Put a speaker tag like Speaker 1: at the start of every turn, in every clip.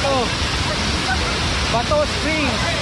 Speaker 1: dito. Bato Springs.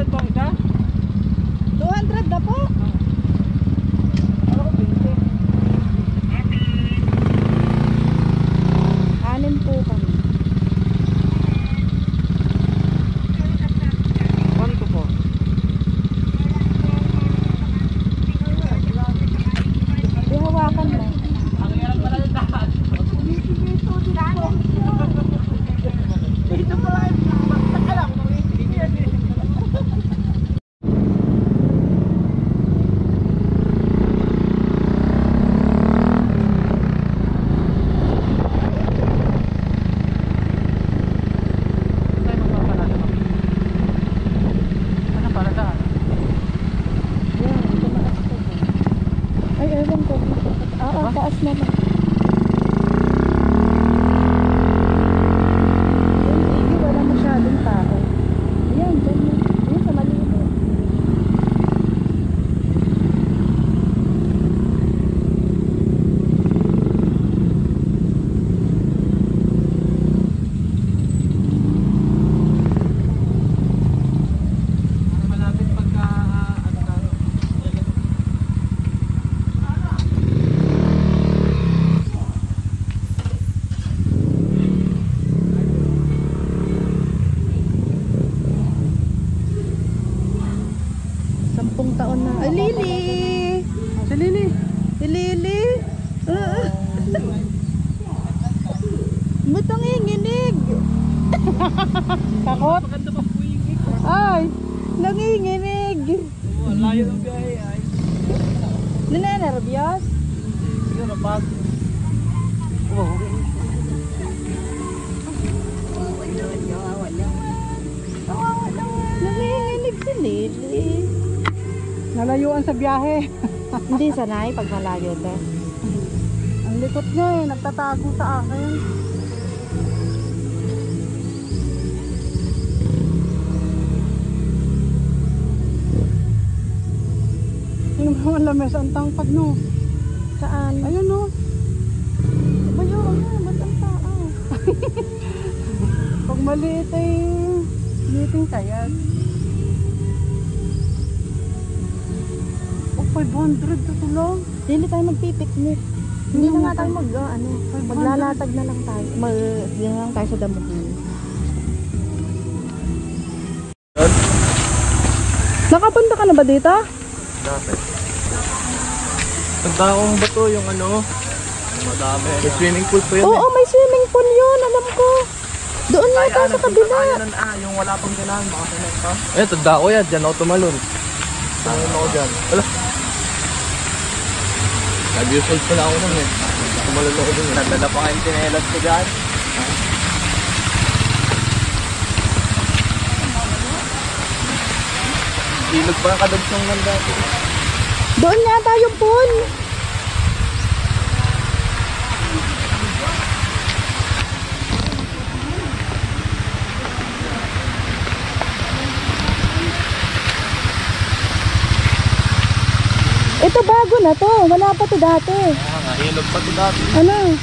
Speaker 1: 200 po ang isa?
Speaker 2: 200 na po.
Speaker 1: Ano ko 20?
Speaker 2: Anin po kami.
Speaker 1: Quanto po?
Speaker 2: Ihawakan mo.
Speaker 1: Ang hirap pala yung tahan. Dito pala yung bakta ka lang.
Speaker 2: Ay, ewan ko. Ang taas na lang. Hindi, wala masyadong tao. Ayan, dyan yun. Ayan, sa maliit.
Speaker 1: Malapit pagka ano tayo.
Speaker 2: Sampung taon na. Ay, Lily!
Speaker 1: Si Lily.
Speaker 2: Si Lily! Ba't nanginginig? Takot?
Speaker 1: Maganda pa po yung
Speaker 2: Ay! Nanginginig!
Speaker 1: layo ng biyahe ay.
Speaker 2: Ninenervyos?
Speaker 1: Siguro pag. Oh.
Speaker 2: Nanginginig si Lily.
Speaker 1: Nalayuan sa biyahe.
Speaker 2: Hindi sanay pag malayo te.
Speaker 1: Ang likot niya eh, nagtatago sa akin. Yung mga lames ang tangpad no.
Speaker 2: Saan?
Speaker 1: Ayun no.
Speaker 2: Bayo, ba't ang tao?
Speaker 1: Pag maliit ay liiting kayat. Oh, 500 to lang.
Speaker 2: Hindi tayo magpipiknik. Hindi na nga tayo maglalatag na lang tayo. Hindi na lang tayo sa damuhan. Nakapunta ka na ba dito?
Speaker 1: Dati. Pagdaong ba to yung ano? Madami. May swimming pool po yun.
Speaker 2: Oo, may swimming pool yun. Alam ko. Doon na tayo sa kabila.
Speaker 1: Yung wala pang ganahan, baka sanay pa. Eh, tanda ko yan. Diyan ako tumalon. Tangin ako dyan. Wala. 5 years old pala ako nun eh. Tumalon ako dun eh. Nagdala pa kayong tinelas ko dyan. Ilog pa ang kadagsong ng dati.
Speaker 2: Doon nga tayo pool. Ito bago na to. Wala pa to dati.
Speaker 1: Ilog pa to dati.
Speaker 2: Ano?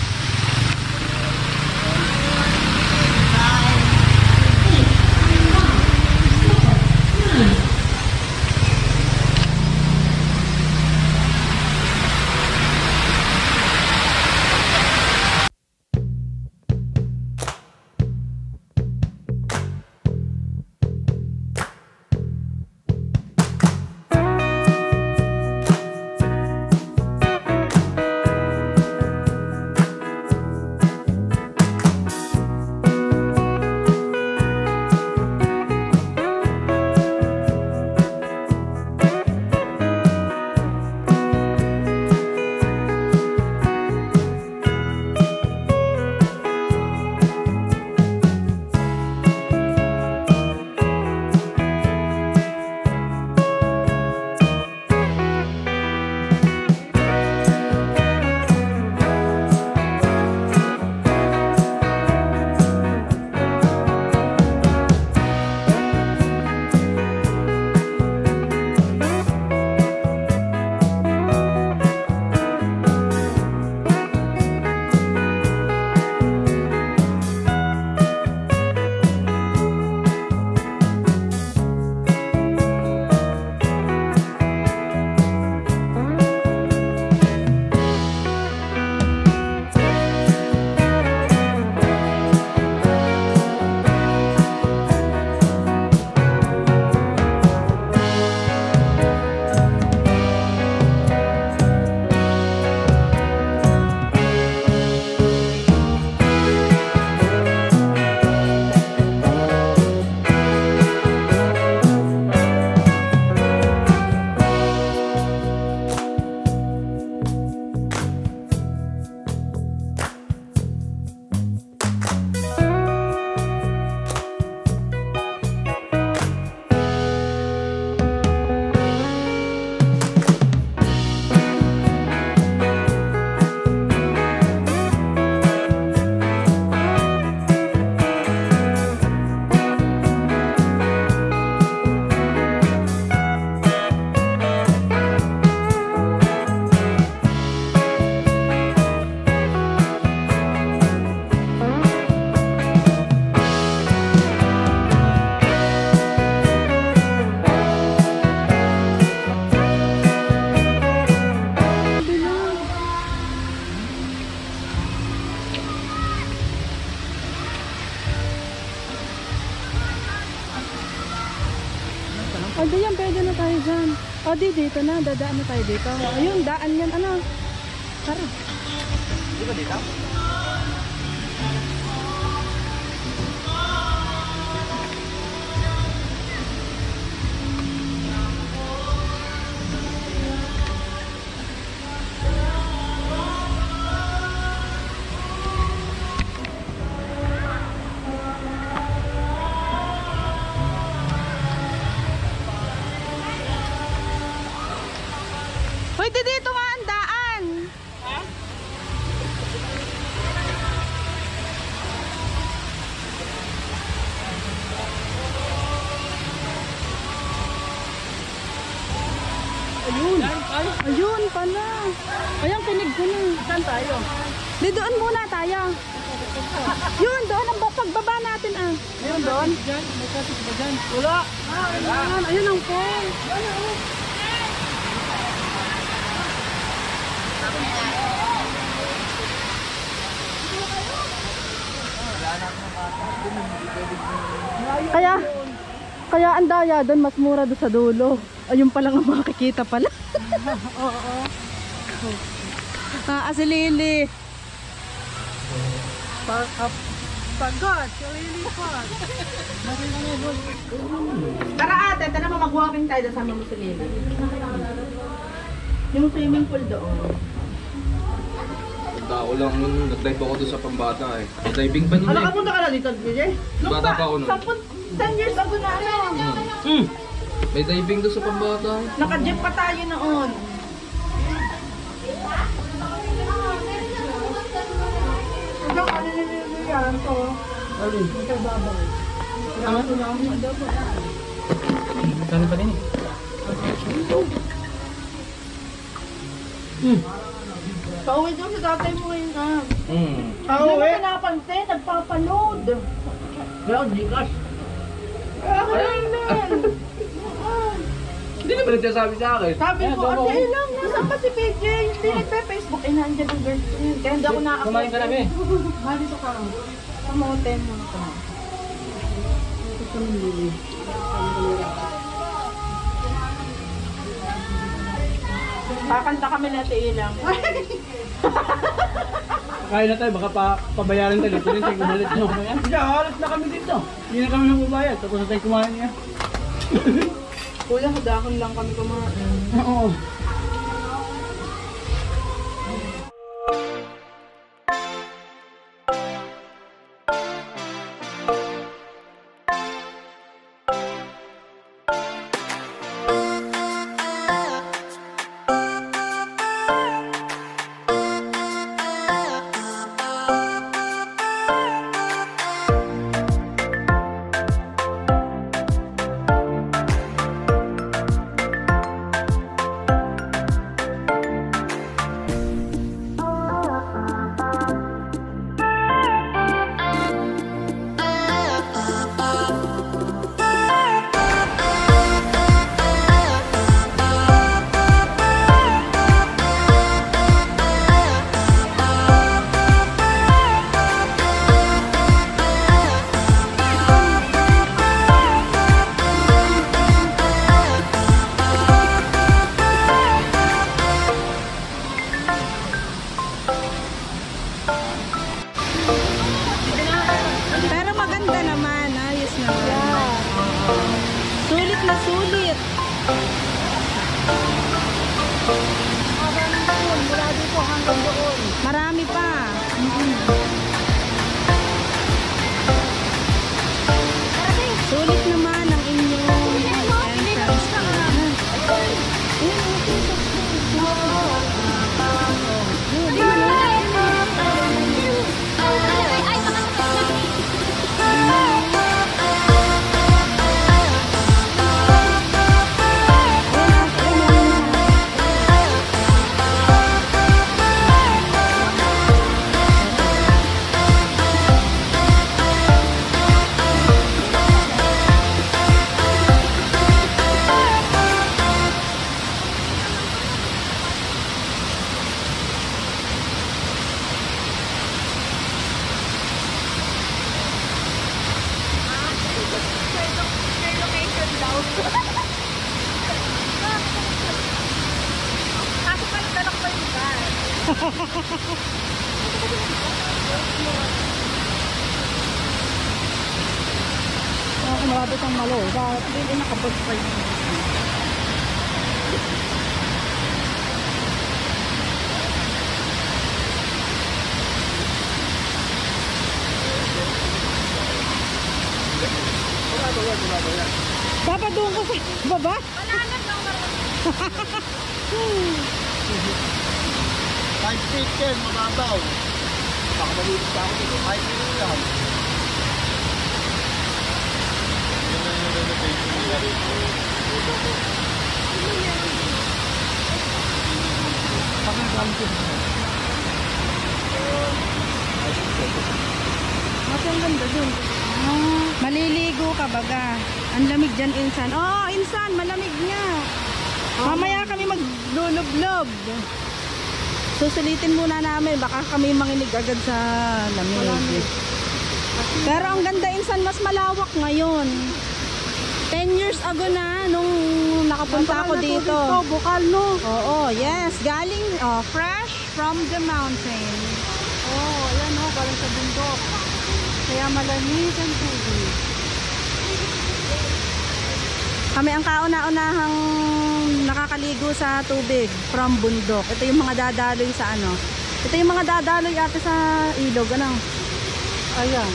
Speaker 2: na tayo dyan. O, dito na. Dadaan na tayo dito. Ayun, daan yan. Ano? Tara.
Speaker 1: Di ba dito?
Speaker 2: Pwede dito nga ang daan. Ha? Ayun. Ayun pala. Ayun, kinig ko na.
Speaker 1: Saan tayo?
Speaker 2: Di doon muna tayo. Yun, doon ang pagbaba natin ah.
Speaker 1: Ayun doon? Diyan, may traffic ba dyan? Wala.
Speaker 2: Ayun, ayun ang phone. Kaya ang daya doon, mas mura doon sa dulo. Ayun pa lang ang makikita pala. Oo. Ah, si Lily.
Speaker 1: Pagod, si Lily Pag.
Speaker 2: Tara ate, tara mo mag-walking tayo sa mo si Lily. Yung swimming pool doon.
Speaker 3: Tao lang nun, nag-dive ako doon sa pambata eh. Diving pa nun eh.
Speaker 2: Punta ka na dito, DJ?
Speaker 3: Bata pa ako nun.
Speaker 2: 10 years ago na ano.
Speaker 3: May diving doon sa pambata eh.
Speaker 2: Naka-jeep pa tayo noon. Hanggang ano yan to?
Speaker 1: Alin?
Speaker 2: Ito babaw.
Speaker 1: Ano lang? Kano pa din eh?
Speaker 2: Pauwi doon sa tatay mo ngayon ah.
Speaker 1: Pauwi?
Speaker 2: Hindi mo pinapansin, nagpapanood.
Speaker 1: Well, Gcash.
Speaker 3: Hindi naman nagsasabi sa akin.
Speaker 2: Sabi ko, ate lang, nasaan pa si PJ? Hindi nagpe-Facebook. Eh, nandiyan ang girlfriend. Kaya hindi ako nakakita.
Speaker 1: Kumain ka namin.
Speaker 2: Dito ka. Sa mountain mo ka. Ito sa Lily. Kakanta kami na ate ilang.
Speaker 1: Kakain na tayo, baka pabayaran tayo. Dito rin tayo kumalit. Hindi, halos na kami dito. Hindi na kami nang ubayad. Tapos na tayo kumain niya.
Speaker 2: Kuya, hadakon lang kami kumain.
Speaker 1: Oo.
Speaker 2: Pero maganda naman, ayos naman. Yeah. Sulit na sulit.
Speaker 1: Mula dito hanggang doon.
Speaker 2: Marami pa. Sulit naman ang inyong entrance. Kumabot ang malo. Bakit hindi nakabot pa yun? Dapat doon ko sa baba?
Speaker 4: Malalim lang marunong.
Speaker 5: 5 feet yan, mababaw. Baka malilit pa ako dito, 5 feet lang.
Speaker 2: Ang ganda dun. Maliligo ka baga. Ang lamig dyan, Insan. Oo, Insan, malamig nga. Mamaya kami maglulublob. Susulitin muna namin. Baka kami manginig agad sa lamig. Pero ang ganda, Insan, mas malawak ngayon. 10 years ago na nung nakapunta ako dito.
Speaker 4: Bukal, no?
Speaker 2: Oo, yes. Galing, fresh from the mountain.
Speaker 4: Oo, ayan o, galing sa bundok. Kaya malamig ang tubig.
Speaker 2: Kami ang kauna-unahang nakakaligo sa tubig from bundok. Ito yung mga dadaloy sa ano. Ito yung mga dadaloy ate sa ilog. Ano?
Speaker 4: Ayan.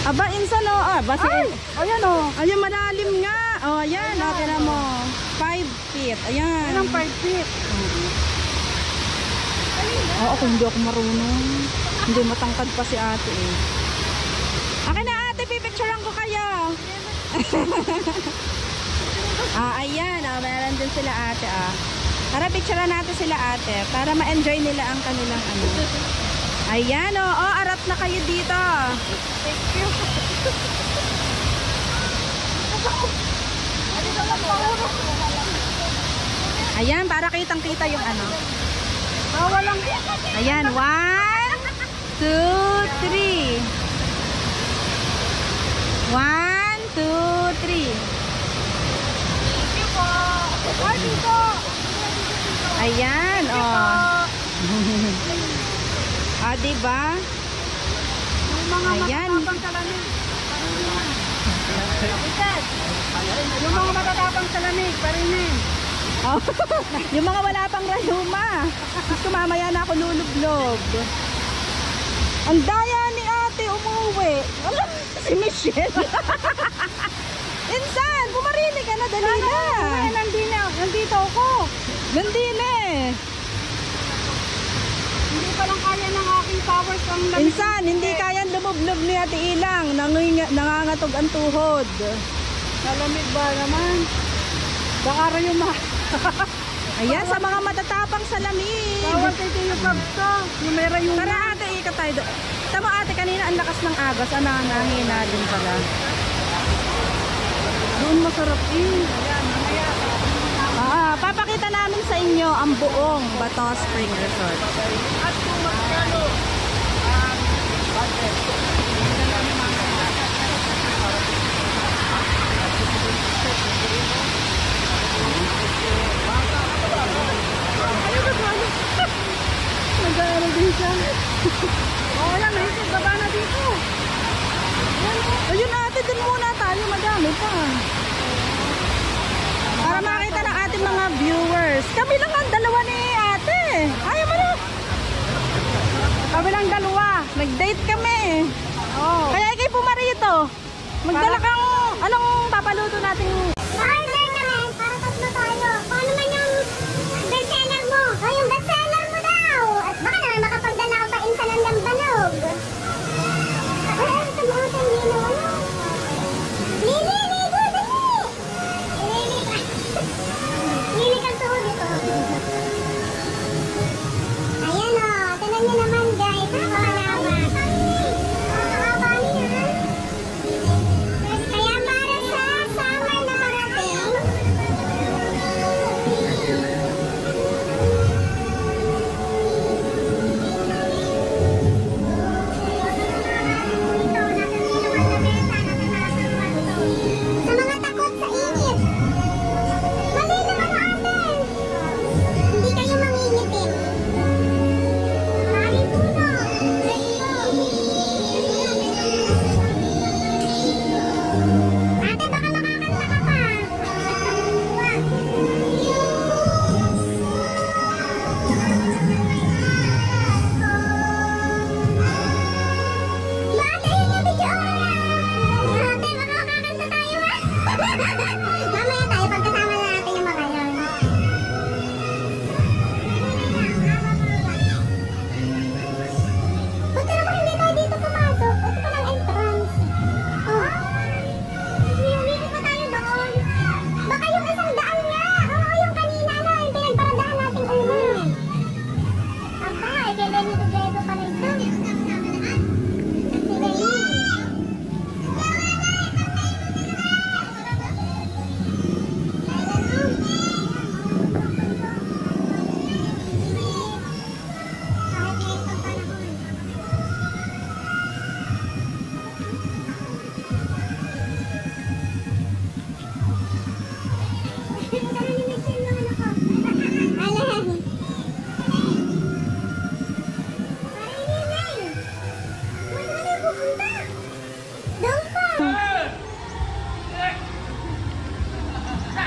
Speaker 2: Aba, Insan o. Basi,
Speaker 4: Ayan o.
Speaker 2: ayun, malalim nga. O, ayan. Ate na mo. 5 feet. Ayan.
Speaker 4: Ayan ang 5 feet.
Speaker 2: Oo, kung hindi ako marunong. Hindi matangkad pa si ate eh. Akin na ate, pipicturean ko kayo. Ayan. Meron din sila ate Para picturean natin sila ate. Para ma-enjoy nila ang kanilang ano. Ayan arap na kayo dito.
Speaker 4: Thank you.
Speaker 2: Ayan, para kitang-kita yung ano.
Speaker 4: Walang...
Speaker 2: Ayan, 1, 2, 3. 1, 2, 3.
Speaker 4: Thank you po. Ay, dito.
Speaker 2: Ayan, diba?
Speaker 4: Yung mga
Speaker 2: Ayan.
Speaker 4: matatapang salamig. Yung mga matatapang salamig, parinin.
Speaker 2: Oh, yung mga wala pang rayuma. Gusto mamaya na ako lulublob. Ang daya ni ate umuwi. Alam, si Michelle. Insan, bumarili ka na, dali na.
Speaker 4: Nandito ako.
Speaker 2: Nandina eh.
Speaker 4: Hindi pa lang kaya ng aking powers ang lamig.
Speaker 2: Insan, hindi kayang lumublob ni ate Ilang. Nangangatog ang tuhod.
Speaker 4: Malamig ba naman? Baka rayuma.
Speaker 2: Ayan, sa mga matatapang salamig.
Speaker 4: Bawal kayo yung pagto. Yung may rayuma.
Speaker 2: Tara ate, ikat tayo. Tama ate, kanina ang lakas ng agos. Nangina din pala.
Speaker 4: Doon masarap eh.
Speaker 2: Papakita namin sa inyo ang buong Bato Spring Resort.
Speaker 4: At kung magkano?
Speaker 2: Nag-aaral din siya.
Speaker 4: Oo yan, naisip. Baba na dito.
Speaker 2: Ayun ate, dun muna tayo. Madami pa. Para makita ng ating mga viewers. Kami lang ang dalawa ni ate. Ayaw mo na. Kami lang dalawa. Nag-date kami.
Speaker 4: Oo.
Speaker 2: Kaya ikay pumarito. Magdala kang, anong papaluto natin?
Speaker 6: Order naman, para tatlo tayo. Paano man yung bestseller mo? O yung bestseller mo daw. At baka naman makapagdala ka pa insan ng lambanog. Ay, ito mo ito, Lino. Lili, ligo, dali! Lili ka. Lili kang tuhod ito. Ayan o, tinan nyo naman guys. Napakalaman. Napakabali ha. Kaya para sa summer na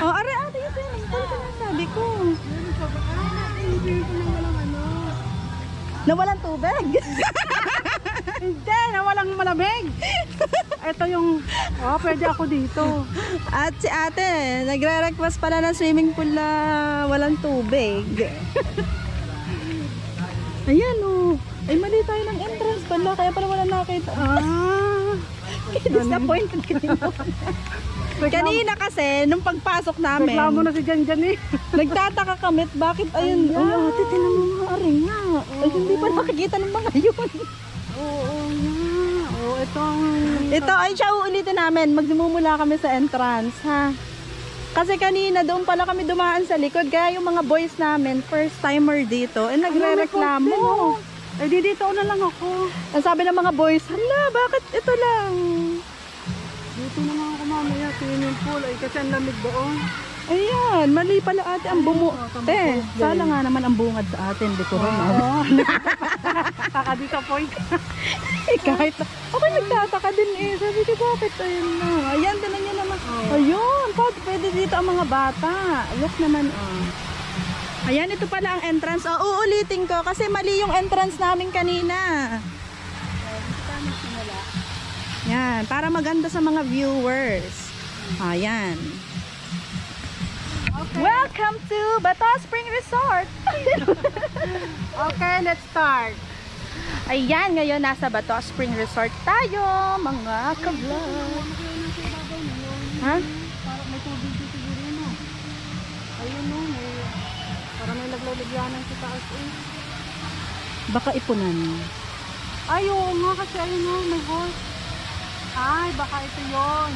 Speaker 2: Oh, are, ate, yung swimming pool ka na sabi ko. Nawalan tubig?
Speaker 4: Hindi, nawalang malamig. Ito yung, pwede ako dito.
Speaker 2: At si ate, nagre-request pala ng swimming pool na walang tubig. Ayan oh. Ay, mali tayo ng entrance pala. Kaya pala wala nakita. Disappointed ka din. Kanina kasi, nung pagpasok namin,
Speaker 4: Reklamo na si Janjan eh.
Speaker 2: nagtataka kami, bakit ayun, ay ate, tinan mo mga aring nga. Ay, hindi pa nakikita ng mga yun.
Speaker 4: Oo nga. Oo, ito ang...
Speaker 2: Ito ay siya uulitin namin. Magmumula kami sa entrance, ha? Kasi kanina doon pala kami dumaan sa likod. Kaya yung mga boys namin, first timer dito, nagre-reklamo.
Speaker 4: Ay, dito na lang ako.
Speaker 2: Ang sabi ng mga boys, hala, bakit ito lang?
Speaker 4: Dito na lang ako mamaya, swimming pool. Ay, kasi ang lamig doon.
Speaker 2: Ayan, mali pala ate ang Te, sana nga naman ang bungad sa atin. Di ko rin.
Speaker 4: Kaka-disappoint.
Speaker 2: Kahit, ako nagtataka din eh. Sabi ko, bakit? Ayun na. Ayan, tinan niyo naman. Ayun, pwede dito ang mga bata. Look naman, Ayan, ito pala ang entrance. Uulitin ko kasi mali yung entrance namin kanina. Yan, para maganda sa mga viewers. Ayan.
Speaker 4: Okay.
Speaker 2: Welcome to Bato Spring Resort.
Speaker 4: Okay, let's start.
Speaker 2: Ayan, ngayon nasa Bato Spring Resort tayo, mga ka-vlog. Ha?
Speaker 4: Parang may tubig dito siguro, no? Ayun, no? Parang may naglalagyanan sa taas eh.
Speaker 2: Baka ipunan.
Speaker 4: Ay, oo nga kasi ayun, no? May horse. Ay, baka ito yun.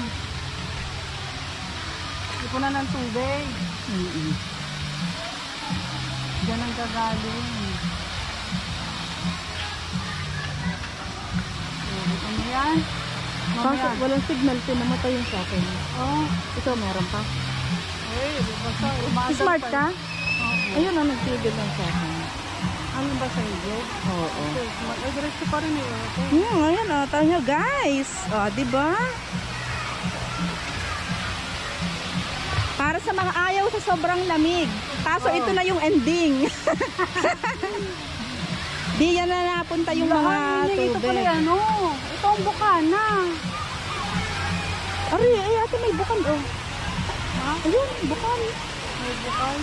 Speaker 4: Ipunan ng tubig. Diyan ang gagaling. Ano yan?
Speaker 2: Kaso walang signal, namatay yung sa akin.
Speaker 4: Oh,
Speaker 2: Ito, meron pa.
Speaker 4: ay, basta umaandar
Speaker 2: Smart
Speaker 4: pa.
Speaker 2: ka?
Speaker 4: Oo.
Speaker 2: Ayun na, nagtigil lang sa akin.
Speaker 4: Ano ba sa iyo?
Speaker 2: Oo.
Speaker 4: Okay, smart. Ay, diretso pa rin eh. Okay.
Speaker 2: Ayan o, tayo nyo guys. O, diba? Para sa mga ayaw sa sobrang lamig. Kaso ito na yung ending. Di yan na napunta yung mga
Speaker 4: Ito pala
Speaker 2: tubig.
Speaker 4: yan, oh. Ito ang bukana.
Speaker 2: Ari, ay ate may bukan oh.
Speaker 4: Ha?
Speaker 2: Ayun, bukan.
Speaker 4: May bukan.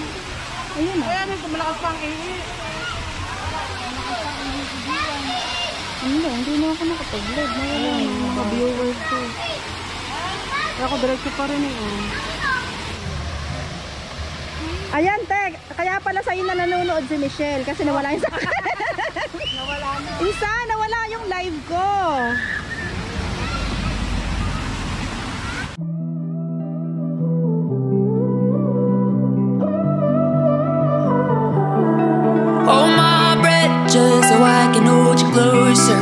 Speaker 2: Ayun ah.
Speaker 4: Ayan, ito malakas pang ihi.
Speaker 2: Hindi na ako nakapag-vlog. Nawala yung mga viewers ko.
Speaker 4: Kaya ako diretso pa rin eh. Oh.
Speaker 2: Ayan, te. Kaya pala sa'yo na nanonood si Michelle kasi nawala yung sa akin.
Speaker 4: Nawala na.
Speaker 2: Isa, nawala yung live ko.
Speaker 7: Hold my breath just so I can hold you closer.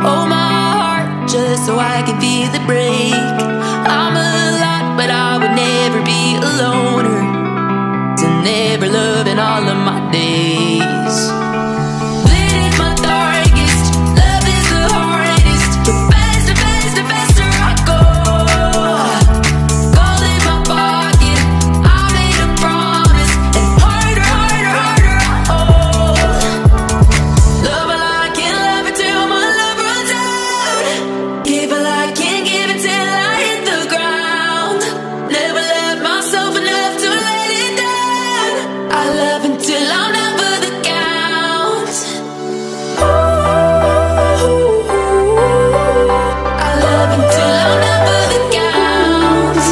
Speaker 7: Hold my heart just so I can feel it break. I'm a lot, but I would never be a loner. To never love in all of my days. Lit is my darkest, love is the hardest. The faster, faster, faster I go. Gold in my pocket, I made a promise. And harder, harder, harder I hold. Love while I can't love it till my love runs out. Give while I can't give it till I hit the ground. Never love myself enough to let it down. I love until I'm down for the count. Ooh, I love until I'm down for the count.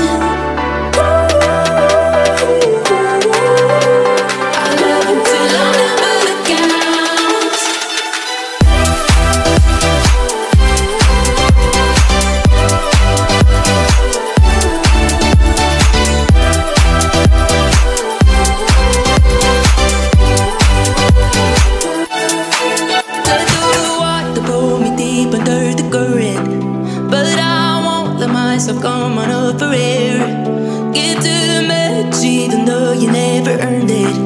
Speaker 7: I love until I'm down for the count. Let the water pull me deep under the current, but I won't let myself come on up for air. Give too much even though you never earned it.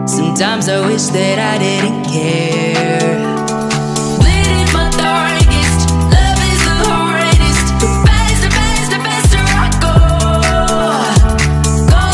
Speaker 7: Sometimes I wish that I didn't care. Lit is my darkest, love is the hardest. The faster, faster, faster I go. Gold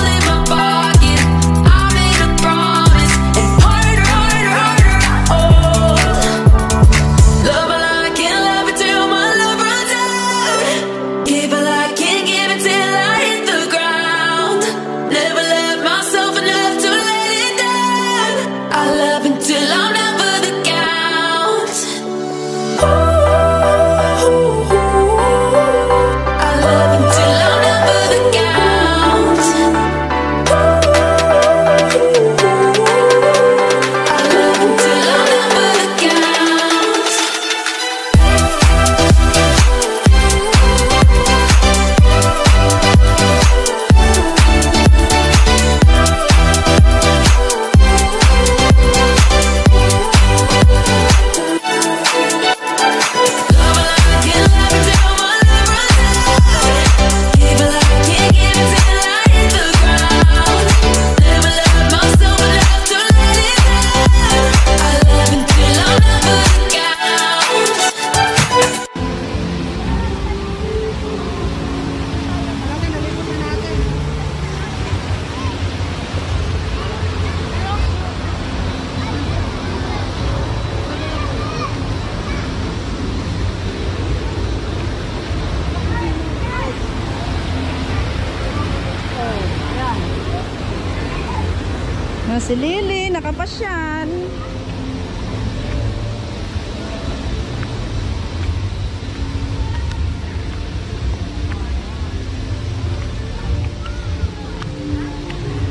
Speaker 2: Si Lily, nakapasyal.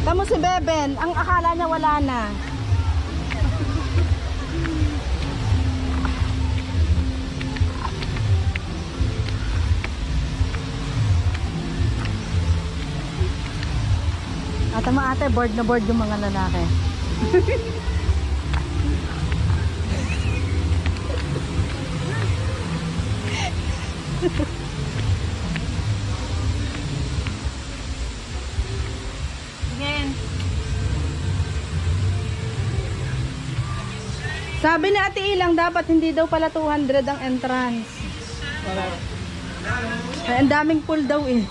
Speaker 2: Tamo si Beben, ang akala niya wala na. Tama ate, board na board yung mga lalaki. Sabi ni Ate Ilang dapat hindi daw pala 200 ang entrance. Ay, ang daming pool daw eh.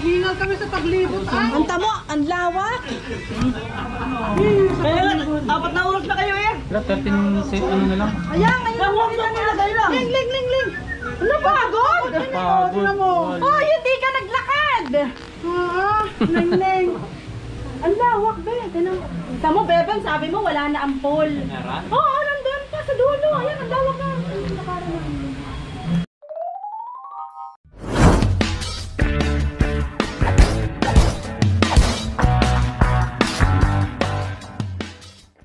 Speaker 4: Hingal kami sa paglibot.
Speaker 2: Ang tamo, ang lawak.
Speaker 4: Apat na oras na kayo eh.
Speaker 1: Wala, 13 set ano na lang.
Speaker 2: Ayan, ayun. Ling. Ano pagod?
Speaker 1: Pagod.
Speaker 2: Oh, hindi ka naglakad. Ling. Ang lawak, be. Tamo, Bebang, sabi mo wala na ang pool. Oo, nandun pa sa dulo. Ayan, ang lawak na.